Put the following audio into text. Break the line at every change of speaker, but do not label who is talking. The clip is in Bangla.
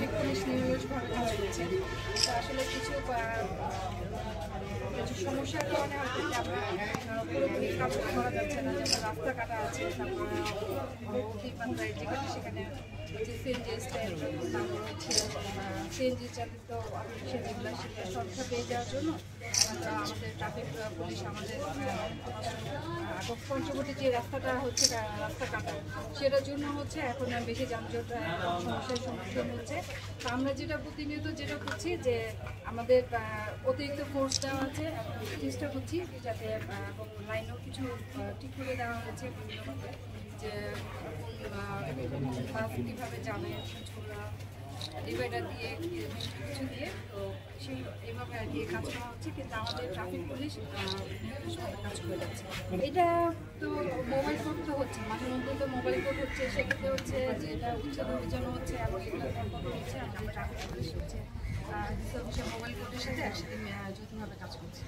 ট্রাফিক পুলিশ নিরলসভাবে কাজ করছে। তো আসলে কিছু সমস্যার কারণে হয়তো আমরা পুরোপুরি কাজ করা যাচ্ছে না। যেমন রাস্তা কাটা আছে, তারপর অতিমাত্রায় যেখানে সেখানে সিএনজি স্ট্যান্ড, তারপর হচ্ছে সিএনজি চালিত অটোরিক্সা যেগুলো সেগুলো সংখ্যা পেয়ে যাওয়ার জন্য আমাদের ট্রাফিক পুলিশ আমাদের পঞ্চবটি যে রাস্তাটা হচ্ছে রাস্তা কাটা, সেটার জন্য হচ্ছে এখন বেশি যানজট সমস্যার সম্মুখীন হচ্ছে। তো আমরা যেটা প্রতিনিয়ত যেটা করছি যে আমাদের অতিরিক্ত ফোর্স দেওয়া আছে, চেষ্টা করছি যাতে লাইনও কিছু ঠিক করে দেওয়া হয়েছে যে বাস কীভাবে যাবে, ডিভাইডার দিয়ে কিছু দিয়ে, তো সেই এইভাবে আর কি কাজ করা হচ্ছে। কিন্তু আমাদের ট্রাফিক পুলিশ কাজ করে যাচ্ছে। এটা তো মোবাইল কোড তো হচ্ছে, মাঝে মধ্যে তো মোবাইল কোড হচ্ছে, সেক্ষেত্রে হচ্ছে যে এটা উচ্ছেদ অভিযান হচ্ছে এবং এগুলো কত হচ্ছে। আমরা ট্রাফিক পুলিশ হচ্ছে মোবাইল কোডের সাথে একসাথে যৌথভাবে কাজ করছি।